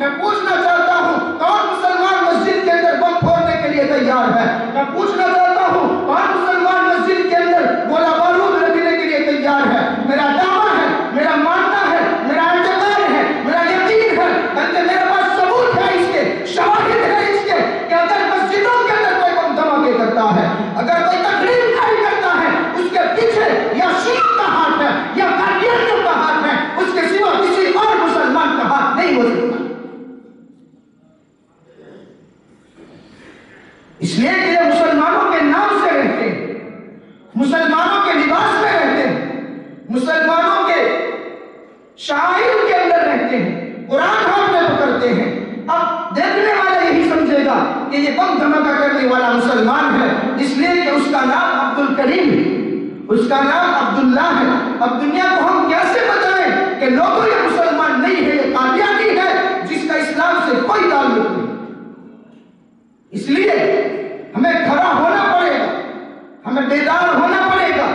میں پوچھنا چاہتا ہوں کون مسلمان مسجد کے اندر بم پھوڑنے کے لیے تیار ہے؟ میں پوچھنا چاہتا ہوں کون مسلمان مسجد کے اندر گولہ بارود رکھنے کے لیے تیار ہے؟ میرا دعویٰ ہے، میرا ماننا ہے، میرا اعتقاد ہے، میرا یقین ہے، بلکہ میرے پاس ثبوت ہے اس کے، شواہد ہے اس کے کہ اگر مسجدوں کے اندر کوئی بم دھماکے کرتا ہے، اگر کوئی تقریر جاری کرتا ہے، اس کے پیچھے یا شیعوں کا ہاتھ ہے یا قادیانیوں کا ہاتھ ہے، اس کے سوا کسی اور مسلمان کا ہاتھ نہیں ہو سکتا۔ اس لیے کہ یہ مسلمانوں کے نام سے رہتے ہیں، مسلمانوں کے لباس میں رہتے ہیں، مسلمانوں کے شعائر کے اندر رہتے ہیں، قرآن ہاتھ میں پکڑتے ہیں۔ اب دیکھنے والا یہی سمجھے گا کہ یہ بم دھماکہ کرنے والا مسلمان ہے، اس لیے کہ اس کا نام عبد الکریم ہے، اس کا نام عبداللہ ہے۔ اب دنیا کو ہم کیسے بتائیں کہ لوگوں یہ مسلمان نہیں ہے، یہ قادیانی ہے جس کا اسلام سے کوئی تعلق نہیں۔ اس لیے ہمیں کھڑا ہونا پڑے گا، ہمیں بیدار ہونا پڑے گا،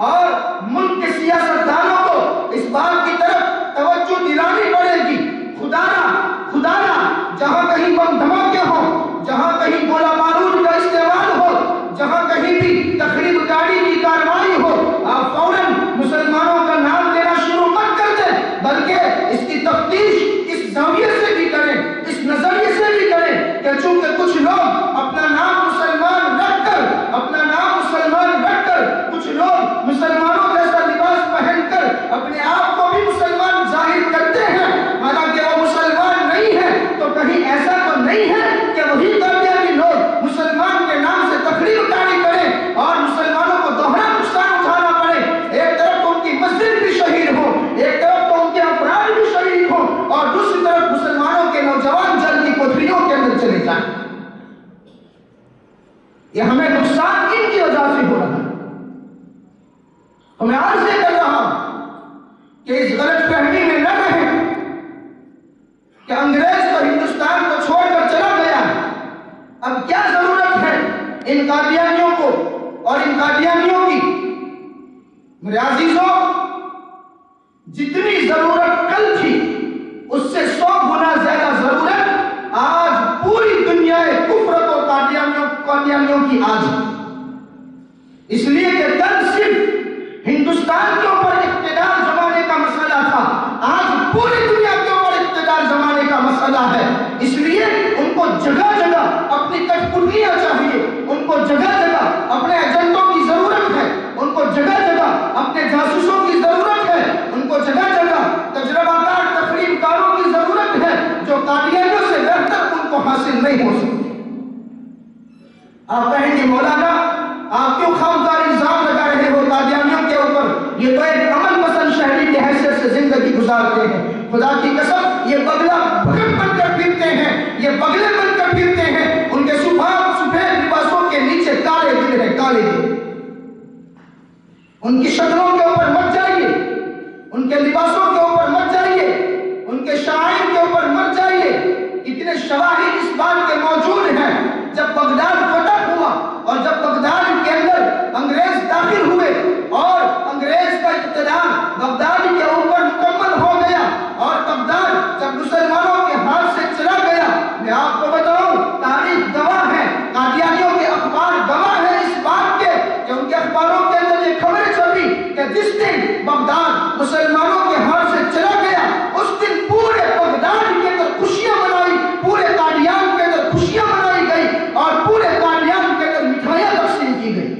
اور ملک کے سیاستدانوں کو اس بات کی طرف توجہ دلانی پڑے گی۔ خدا نہ جہاں کہیں بم دھماکے ہوں، جہاں کہیں گولہ بارود کا استعمال ہو، جہاں کہیں بھی تخریب کاری کی کارروائی ہو، آپ فوراً مسلمانوں کا نام لینا شروع مت کر دیں، بلکہ اس کی تفتیش اس زاویے سے بھی کریں، اس نظریے سے بھی کریں کہ چونکہ کچھ لوگ اپنا نام مسلمان رکھ کر کچھ لوگ مسلمانوں جیسا لباس پہن کر اپنے آپ کو بھی مسلمان ظاہر کرتے ہیں، حالانکہ وہ مسلمان نہیں ہے، تو کہیں ایسا تو نہیں ہے کہ وہی قادیانی لوگ مسلمان کے نام سے تخریب کاری کریں اور مسلمانوں کو دوہرا نقصان اٹھانا پڑے؟ ایک طرف تو ان کی مسجد بھی شہید ہو، ایک طرف تو ان کے افراد بھی شہید ہوں، اور دوسری طرف مسلمانوں کے نوجوان جنگ کی کوٹھریوں کے اندر چلے جائیں۔ یہ ہمیں نقصان ان کی وجہ سے ہو رہا ہے۔ میں عرض یہ کر رہا ہوں کہ اس غلط فہمی میں نہ رہیں کہ انگریز تو ہندوستان کو چھوڑ کر چلا گیا ہے، اب کیا ضرورت ہے ان قادیانیوں کو اور ان قادیانیوں کی؟ میرے عزیزوں، جتنی ضرورت کل تھی اس سے 100 گنا زیادہ ضرورت آج پوری دنیا کفر کو قادیانیوں کی آج ہے۔ اس لیے کہ کل صرف ہندوستان کے اوپر اقتدار جمانے کا مسئلہ تھا، آج پوری دنیا کے اوپر اقتدار جمانے کا مسئلہ ہے۔ اس لیے ان کو جگہ جگہ اپنی کٹپٹیاں چاہیے، ان کو جگہ جگہ اپنے ایجنٹوں کی ضرورت ہے، ان کو جگہ جگہ اپنے جاسوسوں کی ضرورت ہے، ان کو جگہ جگہ تجربہ کار تخریب کاروں کی ضرورت ہے جو قادیانیوں سے بہتر ان کو حاصل نہیں ہو سکتی۔ آپ کہیں گے مولانا آپ کیوں خامخواہ الزام لگا رہے ہو قادیانیوں کے اوپر؟ یہ تو ایک امن پسند شہری کی حیثیت سے زندگی گزارتے ہیں، خدا کی قسم یہ بگلا بھگت بن کر پھرتے ہیں، یہ بگلے بن کر پھرتے ہیں، ان کے سفید لباسوں کے نیچے کالے دل ہیں، کالے دل۔ ان کی شکلوں کے اوپر مت جائیے، ان کے لباسوں کے اوپر مت جائیے، ان کے شعائر کے اوپر مت جائیے۔ اتنے شواہد اس بات کے موجود ہیں، جب بغداد فتح ہوا اور جب بغداد کے اندر انگریز داخل ہوئے اور انگریز کا اقتدار بغداد کے اوپر مکمل ہو گیا اور بغداد جب مسلمانوں کے ہاتھ سے چلا گیا، میں آپ کو بتاؤں تاریخ گواہ ہے، قادیانیوں کے اخبار گواہ ہیں اس بات کے کہ ان کے اخباروں کے اندر یہ خبریں چھپی کہ جس دن بغداد مسلمانوں کے ہاتھ سے چلا گیا اس دن پورے بغداد کے اندر خوشیاں منائی، پورے قادیان کے اندر خوشیاں منائی گئی اور پورے قادیان کے اندر مٹھائیاں تقسیم کی گئی۔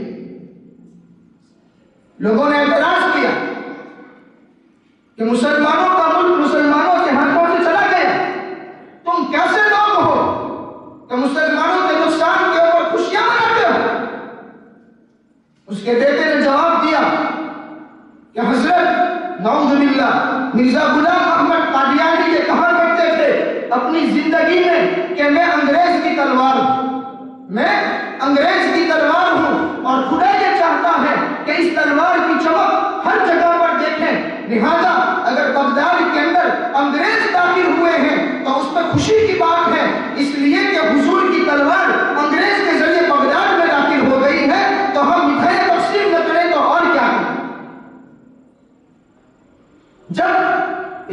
لوگوں نے اعتراض کیا کہ مسلمانوں کا ملک مسلمانوں کے ہاتھوں سے چلا گیا، تم کیسے لوگ ہو کہ مسلمانوں کے نقصان کے اوپر خوشیاں مناتے ہو؟ اس کے بیٹے نے جواب دیا کہ حضرت نعوذ باللہ مرزا غلام احمد قادیانی یہ کہا کرتے تھے اپنی زندگی میں کہ میں انگریز کی تلوار ہوں، میں انگریز کی تلوار ہوں، اور خدا یہ چاہتا ہے کہ اس تلوار کی چمک ہر جگہ پر دیکھیں، لہذا اگر بغداد کے اندر انگریز داخل ہوئے ہیں تو اس میں خوشی کی بات ہے، اس لیے کہ حضور کی تلوار انگریز کے ذریعے بغداد میں داخل ہو گئی ہے تو ہم مٹھائیاں تقسیم نہ کریں تو اور کیا کریں؟ جب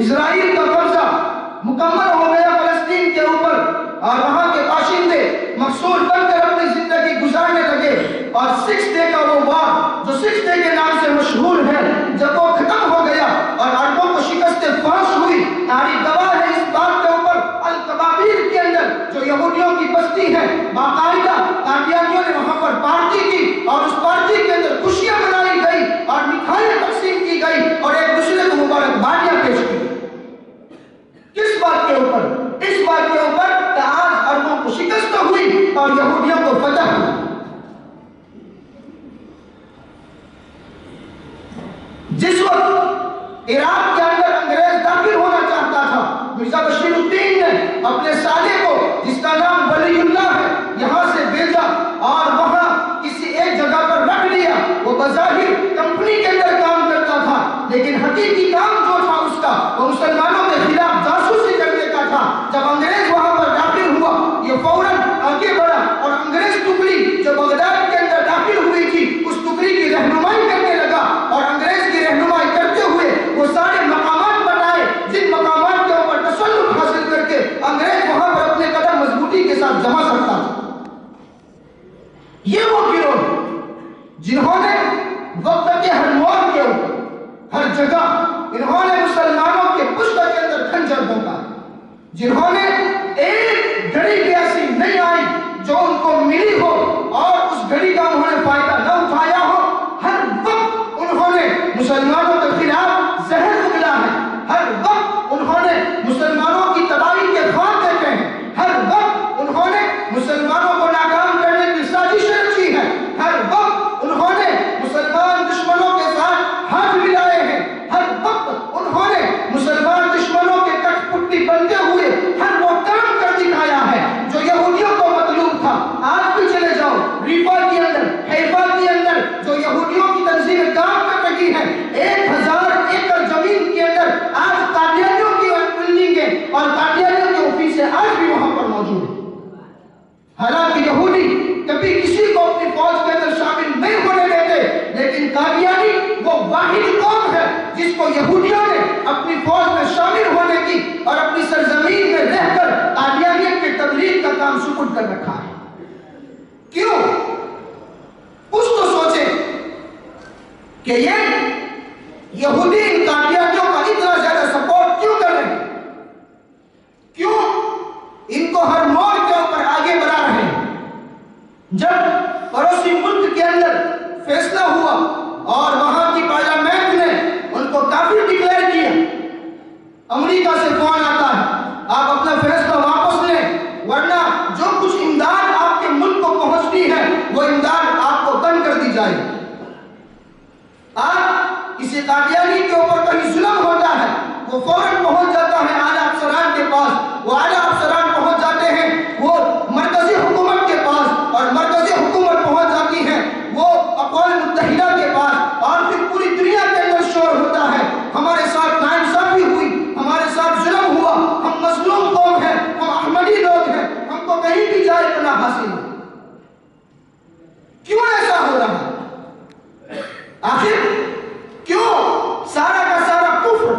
اسرائیل کا قبضہ مکمل ہو گیا فلسطین اور وہاں کے باشندے مقصود بن کر اپنی زندگی گزارنے لگے. اور 6 ڈے کا وہ وار جو 6 ڈے کے نام سے مشہور ہے، جب وہ ختم ہو گیا اور عربوں کو شکست فاش ہوئی، تاریخ گواہ ہے اس بات کے اوپر. القبابیل کے اندر جو یہودیوں کی بستی ہے، باقاعدہ قادیانیوں نے وہاں پر پارٹی کی اور اس پارٹی کے اندر خوشیاں منائی گئی اور مٹھائیاں تقسیم کی گئی اور ایک دوسرے کو مبارکبادیاں پیش کی. کس بات کے اوپر؟ اس بات کے اوپر کہ آج عربوں کو شکست ہوئی اور یہودیوں کو فتح ہوئی. جس وقت عراق کے اندر انگریز داخل ہونا چاہتا تھا، مرزا بشیر الدین نے اپنے سالے کو جس کا نام ولی اللہ ہے یہاں سے بھیجا اور وہاں کسی ایک جگہ پر رکھ لیا. وہ بظاہر کمپنی کے اندر کام کرتا تھا، لیکن حقیقی کام جو تھا اس کا وہ مسلمانوں کے خلاف جاسوسی کرنے کا تھا. جب انگریز وہاں پر داخل ہوا، یہ فوراً آگے بڑھا اور انگریز ٹکڑی جو بغداد کے اندر داخل ہوئی تھی اس ٹکڑی کی رہنمائی کرنے لگا اور انگریز کی رہنمائی کرتے ہوئے وہ سارے مقامات بتائے جن مقامات کے اوپر تسلط حاصل کر کے انگریز وہاں پر اپنے قدم مضبوطی کے ساتھ جما سکتا تھا. یہ وہ گروہ جنہوں نے وقت کے ہر موڑ کے اوپر ہر جگہ انہوں نے مسلمانوں کے پشت کے اندر خنجر بھونکا، جنہوں نے ایک گھڑی بھی ایسی نہیں آئی جو ان کو ملی ہو اور اس گھڑی کا انہوں نے فائدہ نہ اٹھایا ہو. ہر وقت انہوں نے مسلمانوں کے خلاف زہر اگلا ہے، ہر وقت انہوں نے مسلمانوں کی تباہی کے خواب دیکھے ہیں، ہر وقت انہوں نے مسلمانوں کو ناکام کرنے کی سازشیں رچی ہے، ہر وقت انہوں نے مسلمان دشمنوں کے ساتھ ہاتھ ملائے ہیں، ہر وقت انہوں نے مسلمان دشمنوں کے کٹ پٹی بنتے ہوئے ہر وہ کام کر دکھایا ہے جو یہودیوں کو مطلوب تھا. آج بھی چلے جاؤ ریفا کے اندر، حیفا کے اندر جو یہودیوں کی تنظیمیں کام کر رہی ہیں، 1000 ایکڑ زمین کے اندر آج قادیانیوں کی بلڈنگیں اور قادیانیوں کے آفیسیں آج بھی وہاں پر موجود ہیں. حالانکہ یہودی کبھی کسی کو اپنی فوج کے اندر شامل نہیں ہونے دیتے، لیکن قادیانی وہ واحد قوم ہے جس کو یہودیوں نے اپنی فوج میں شامل ہونے کی اور اپنی سرزمین میں رہ کر قادیانیت کی تبلیغ کا کام سپرد کر رکھا ہے. کیوں؟ کچھ تو سوچیں کہ یہ یہودی ان قادیانیوں کا اتنا زیادہ سپورٹ کیوں کر رہے ہیں، کیوں ان کو ہر موڑ کے اوپر آگے بڑھا رہے ہیں. جب پڑوسی ملک کے اندر فیصلہ ہوا اور وہاں کی پارلیمنٹ نے ان کو کافر ڈکلیئر کیا، امریکہ سے فون آتا ہے آپ اپنا فیصلہ واپس لیں ورنہ جو کچھ امداد آپ کے ملک کو پہنچتی ہے وہ امداد آپ کو بند کر دی جائے. آپ کسی قادیانی کے اوپر کہیں ظلم ہوتا ہے وہ فوراً پہنچ جاتا ہے اعلیٰ افسران کے پاس، وہ اعلیٰ افسران پہنچ جاتے ہیں وہ مرکزی حکومت کے پاس اور مرکزی حکومت پہنچ جاتی ہے وہ اقوام متحدہ کے پاس اور پھر پوری دنیا کے اندر شور ہوتا ہے ہمارے ساتھ ناانصافی ہوئی، ہمارے ساتھ ظلم ہوا، ہم مظلوم قوم ہیں، ہم احمدی لوگ ہیں، ہم کو کہیں بھی جائے پناہ حاصل ہے. کیوں ایسا ہو رہا ہے؟ آخر کیوں سارا کا سارا کفر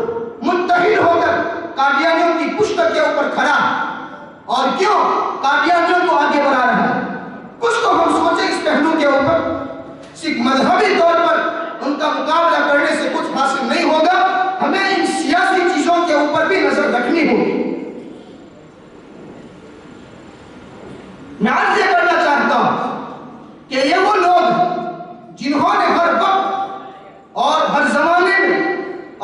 متحد ہو کر قادیانیوں کی پشت کے اوپر کھڑا ہے اور کیوں قادیانیوں کو آگے بڑھا رہا ہے؟ کچھ تو ہم سوچیں اس پہلو کے اوپر. صرف مذہبی طور پر ان کا مقابلہ کرنے سے کچھ حاصل نہیں ہوگا، ہمیں ان سیاسی چیزوں کے اوپر بھی نظر رکھنی ہوگی. میں عرض یہ کرنا چاہتا ہوں کہ یہ وہ لوگ جنہوں نے ہر وقت اور ہر زمانے میں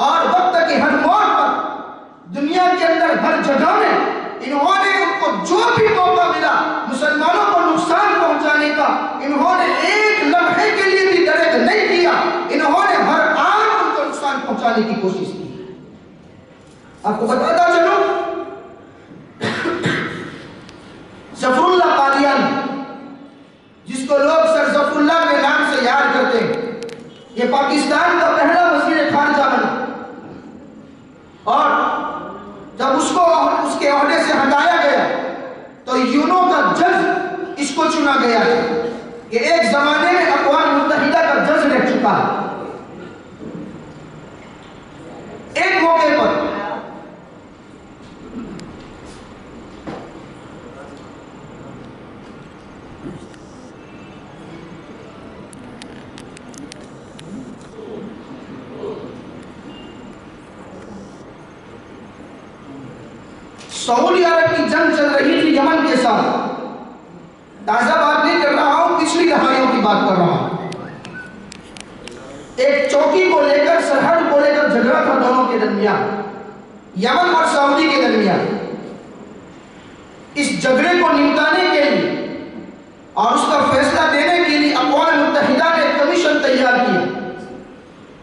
اور وقت کے ہر موڑ پر دنیا کے اندر ہر جگہ میں انہوں نے ان کو جو بھی موقع ملا مسلمانوں کو نقصان پہنچانے کا انہوں نے ایک لمحے کے لیے بھی درک نہیں کیا. انہوں نے ہر آن ان کو نقصان پہنچانے کی کوشش کی. آپ کو بتاتا چلو ظفر اللہ قادیانی جس کو لوگ سر ظفر اللہ کے نام سے یاد کرتے ہیں، یہ پاکستان کا پہلا وزیر خارجہ بنا اور جب اس کے عہدے سے ہٹایا گیا تو یونو کا جج اس کو چنا گیا ہے. یہ ایک زمانے میں اقوام متحدہ کا جج رہ چکا ہے. ایک موقع پر سعودی عرب کی جنگ چل رہی تھی یمن کے ساتھ. تازہ بات نہیں کر رہا ہوں، پچھلی دہائیوں کی بات کر رہا ہوں. ایک چوکی کو لے کر، سرحد کو لے کر جھگڑا تھا دونوں کے درمیان، یمن اور سعودی کے درمیان. اس جھگڑے کو نمٹانے کے لیے اور اس کا فیصلہ دینے کے لیے اقوام متحدہ نے ایک کمیشن تیار کیا،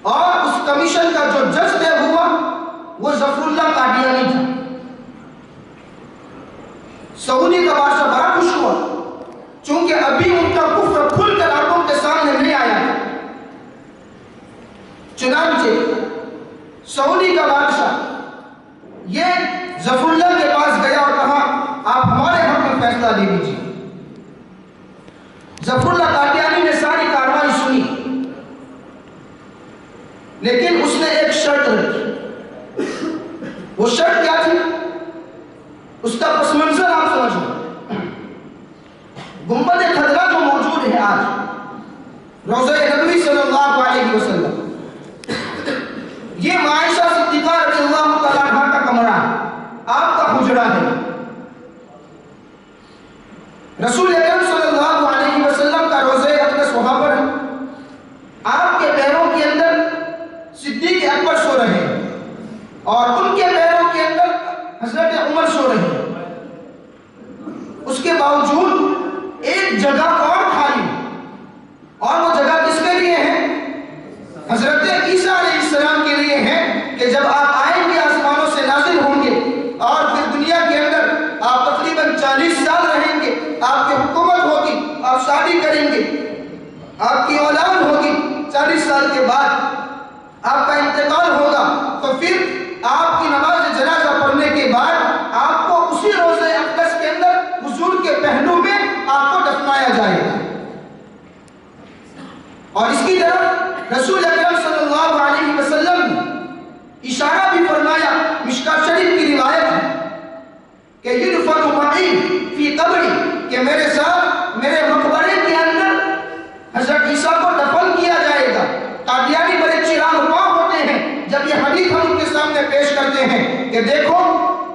اور اس کمیشن کا جو جج طے ہوا وہ ظفر اللہ قادیانی تھا. سعودی کا بادشاہ بڑا خوش ہوا، چونکہ ابھی ان کا کفر کھل کر آنکھوں کے سامنے نہیں آیا تھا. چنانچہ سعودی کا بادشاہ یہ ظفر اللہ کے پاس گیا اور کہا آپ ہمارے حق میں فیصلہ دے دیجیے. ظفر اللہ قادیانی نے ساری کارروائی سنی، لیکن اس نے ایک شرط رکھی. وہ شرط کیا تھی؟ اس کا پس منظر آپ سمجھ لیں. گنبد خضرا جو موجود ہے آج روضہ نبوی صلی اللہ علیہ وسلم، یہ عائشہ صدیقہ رضی اللہ تعالیٰ عنہ کا کمرہ ہے، آپ کا حجرہ ہے. رسول اکرم صلی اللہ علیہ وسلم کا روضہ اقدس وہاں پر ہے. آپ کے پیروں کے اندر صدیق اکبر سو رہے ہیں اور ان کے پیروں کے اندر حضرت عمر سو رہے ہیں. اس کے باوجود ایک جگہ اور خالی، اور وہ جگہ کس کے لیے ہے؟ حضرت عیسیٰ علیہ السلام کے لیے ہے کہ جب آپ آئیں گے آسمانوں سے نازل ہوں گے اور پھر دنیا کے اندر آپ تقریباً 40 سال رہیں گے، آپ کی حکومت ہوگی، آپ شادی کریں گے، آپ کی اولاد ہوگی، 40 سال کے بعد آپ کا انتقال ہوگا، تو پھر آپ کی نماز جنازہ پڑھنے کے بعد آپ کو اسی روضہ اقدس کے اندر حضور کے پہلو میں آپ کو دفنایا جائے گا. اور اس کی طرف رسول اکرم صلی اللہ علیہ وسلم نے اشارہ بھی فرمایا. مشکاۃ شریف کی روایت ہے کہ یدفن معی فی قبری، کہ میرے ساتھ میرے مقبرے کے اندر حضرت عیسیٰ کو دفن کیا جائے گا. قادیانی بڑے چراغ خواہ ہوتے ہیں، جب یہ حدیث ہم ان کے سامنے پیش کرتے ہیں کہ دیکھو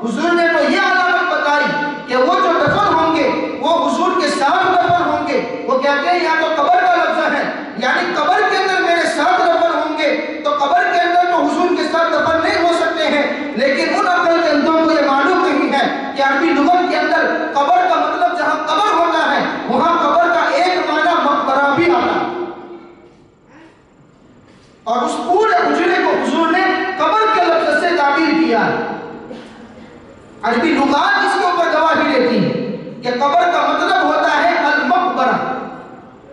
حضور نے تو یہ علامت بتائی کہ وہ جو دفن ہوں گے وہ حضور کے ساتھ دفن ہوں گے. وہ کہتے ہیں یا تو قبر کا لفظ ہے، یعنی قبر کے اندر میرے ساتھ دفن ہوں گے، تو قبر کے اندر تو حضور کے ساتھ دفن نہیں ہو سکتے ہیں. لیکن ان عقل کے اندروں کو یہ معلوم نہیں ہے کہ عربی لغت کے اندر قبر کا مطلب جہاں قبر ہوتا ہے وہاں قبر کا ایک معنی مقبرہ بھی آتا ہے. اور اس پورے حجرے کو حضور نے قبر کے لفظ سے تعبیر کیا ہے. عربی لغات اس کے اوپر گواہی دیتی ہے کہ قبر کا مطلب ہوتا ہے المقبرہ.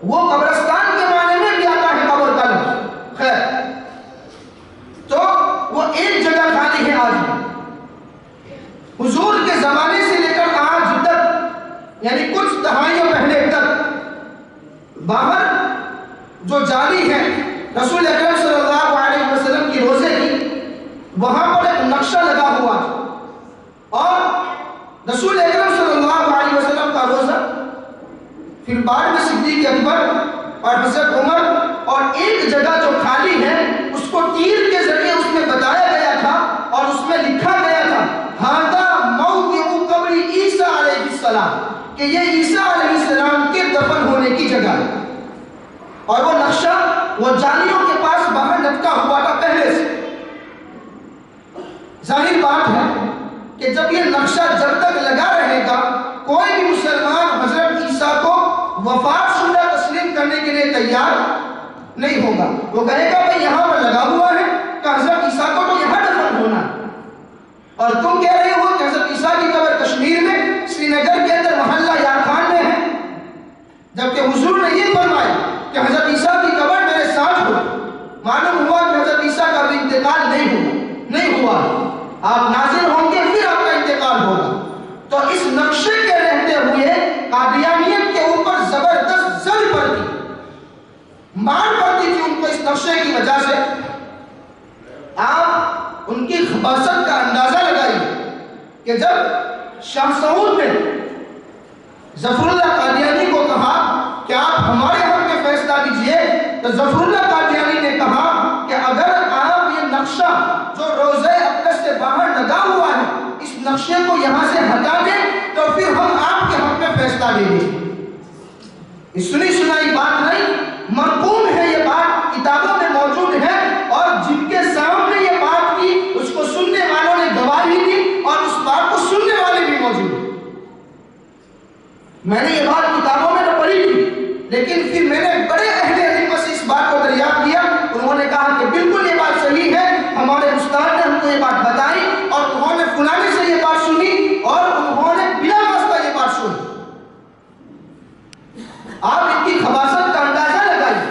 وہ قبرستان کے معنی میں بھی آتا ہے قبر کا لفظ. خیر، تو وہ ایک جگہ خالی ہے آج. حضور کے زمانے سے لے کر آج تک، یعنی کچھ دہائیوں پہلے تک، باہر جو جاری ہے رسول اکرم صلی اللہ علیہ وسلم کی روزے کی، وہاں پر ایک نقشہ لگا ہوا تھا. اور رسول اکرم صلی اللہ علیہ وسلم کا روزہ، پھر بعد میں صدیق اکبر اور حضرت عمر، اور ایک جگہ جو خالی ہے اس کو تیر کے ذریعے اس میں بتایا گیا تھا اور اس میں لکھا گیا تھا ہذا موضع قبر عیسیٰ علیہ السلام، کہ یہ عیسیٰ علیہ السلام کے دفن ہونے کی جگہ ہے. اور وہ نقشہ وہ جالیوں کے پاس باہر لٹکا ہوا تھا پہلے سے. ظاہر بات ہے کہ جب یہ نقشہ جب تک لگا رہے گا کوئی بھی مسلمان حضرت عیسیٰ کو وفات شدہ تسلیم کرنے کے لیے تیار نہیں ہوگا. وہ کہے گا بھئی یہاں پر لگا ہوا ہے کہ حضرت عیسیٰ کو تو یہاں دفن ہونا ہے، اور تم کہہ رہے ہو کہ حضرت عیسیٰ کی قبر کشمیر میں سری نگر کے اندر محلہ یارخان میں ہے، جبکہ حضور نے یہ فرمایا کہ حضرت عیسیٰ کی قبر میرے ساتھ ہو. معلوم ہوا کہ حضرت عیسیٰ کا بھی انتقال نہیں ہوا. آپ نازل ہوں گے پھر آپ کا انتقال ہوگا. تو اس نقشے کے رہتے ہوئے قادیانیت کے اوپر زبردست زد پڑتی، مار پڑتی تھی ان کو اس نقشے کی وجہ سے. آپ ان کی خباثت کا اندازہ لگائیے کہ جب شاہ سعود نے ظفر اللہ قادیانی کو کہا کہ آپ ہمارے حق میں فیصلہ دیجئے، تو ظفر اللہ قادیانی نے کہا کہ اگر آپ یہ نقشہ جو روضہ اقدس سے باہر لگا ہوا ہے اس نقشے شیعہ کو یہاں سے ہٹا دیں تو پھر ہم آپ کے حق میں فیصلہ لے لیں. یہ سنی سنائی بات نہیں، مرقوم ہے یہ بات، کتابوں میں موجود ہے، اور جن کے سامنے یہ بات کی اس کو سننے والوں نے گواہی دی اور اس بات کو سننے والے بھی موجود ہیں. میں نے یہ بات کتابوں میں تو پڑھی تھی، لیکن پھر میں نے بڑے اہل علم سے اس بات کو دریافت کیا. انہوں نے کہا کہ بالکل یہ بات صحیح ہے، ہمارے استاد نے ہم کو یہ بات بتائی اور انہوں نے فلانے سے یہ بات سنی اور انہوں نے بلا واسطہ یہ بات سنی. آپ ان کی خباثت کا اندازہ لگائیے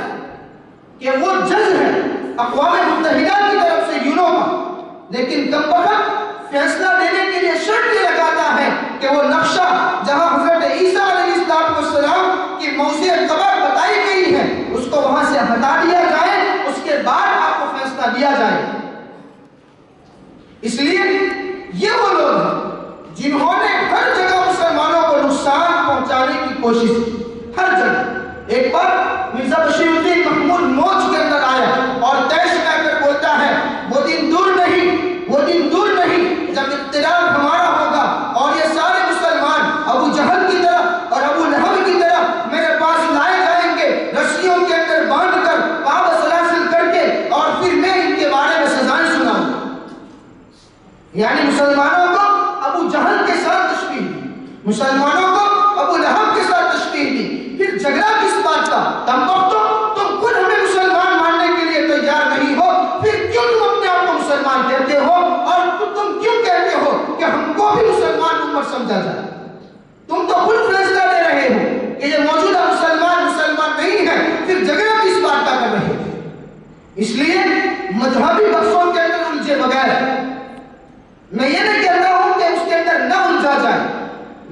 کہ وہ جج ہے اقوام متحدہ کی طرف سے یونو کا، لیکن کم وقت فیصلہ دینے کے لیے شرط یہ لگاتا ہے کہ وہ نقشہ جہاں حضرت عیسیٰ علیہ السلام کی موضع قبر بتائی گئی ہے اس کو وہاں سے ہٹا دیا جائے، اس کے بعد آپ کو فیصلہ دیا جائے. اس لیے یہ وہ لوگ ہیں جنہوں نے ہر جگہ مسلمانوں کو نقصان پہنچانے کی کوشش کی، ہر جگہ. ایک بار مرزا بشیر الدین محمود موج کے اندر آیا اور طے شکا کر بولتا ہے وہ دن دور نہیں جب اقتدار ہمارا ہوگا اور یہ سارے مسلمان ابو جہل کی طرح اور ابو لہب کی طرح میرے پاس لائے جائیں گے، رسیوں کے اندر باندھ کر پاب سلاسل کر کے، اور پھر میں ان کے بارے میں سزائیں سناؤں. یعنی مسلمانوں کو ابو جہل کے ساتھ تشبیہ دی، مسلمانوں کو ابو لہب کے ساتھ تشبیہ دی. پھر جھگڑا کس بات کا؟ تم خود ہمیں مسلمان ماننے کے لیے تیار نہیں ہو، پھر کیوں تم اپنے آپ کو مسلمان کہتے ہو؟ اور تم کیوں کہتے ہو کہ ہم کو بھی مسلمان امت سمجھا جائے؟ تم تو خود فیصلہ دے رہے ہو کہ یہ موجودہ مسلمان نہیں ہے، پھر جھگڑا کس بات کا کر رہے ہو؟ اس لیے مذہبی بحثوں کے اندر الجھے بغیر، میں یہ نہیں کہتا ہوں کہ اس کے اندر نہ الجھا جائے،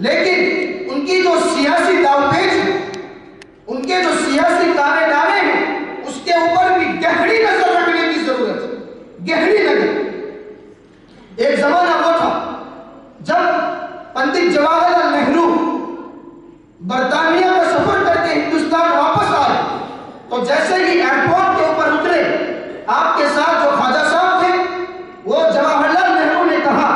لیکن ان کی جو سیاسی داو پیچ ہے، ان کے جو سیاسی دعوے دعوے ہیں، اس کے اوپر بھی گہری نظر رکھنے کی ضرورت ہے. گہری نظر. ایک زمانہ وہ تھا جب پنڈت جواہر لال نہرو برطانیہ کا سفر کر کے ہندوستان واپس آئے تو جیسے ہی ایئرپورٹ کے اوپر اترے، آپ کے ساتھ جو خواجہ صاحب تھے وہ جواہر لال نہرو نے کہا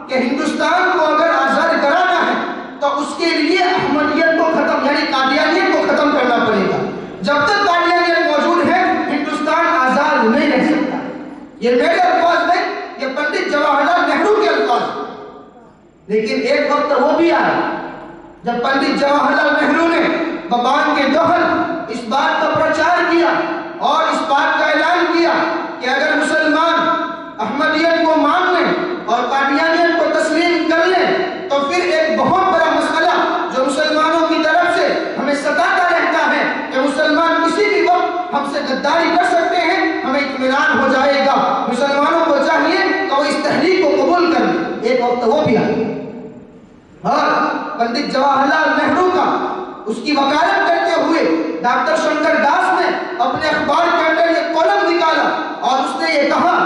کہ ہندوستان کو اگر آزاد کرانا ہے تو اس کے لیے احمدیت کو ختم، یعنی قادیانیت کو ختم کرنا پڑے گا. جب تک قادیانیت موجود ہے ہندوستان آزاد نہیں رہ سکتا. یہ میرے الفاظ نہیں، یہ پنڈت جواہر لال نہرو کے الفاظ. لیکن ایک وقت وہ بھی آیا جب پنڈت جواہر لال نہرو نے ببان کے دہل اس بات کا پرچار کیا اور اس بات کا اعلان کیا کہ اگر مسلمان احمدیت کو مان لیں اور قادیانیت کو تسلیم کر لیں تو پھر ایک بہت بڑا مسئلہ جو مسلمانوں کی طرف سے ہمیں ستاتا رہتا ہے کہ مسلمان کسی بھی وقت ہم سے غداری کر سکتے ہیں، ہمیں اطمینان ہو جائے گا. مسلمانوں کو چاہیے کہ وہ اس تحریک کو قبول کر لیں. ایک وقت وہ بھی آیا اور پنڈت جواہر لال نہرو کا اس کی وکالت کرتے ہوئے ڈاکٹر شنکر داس نے اپنے اخبار کے اندر یہ کالم نکالا اور اس نے یہ کہا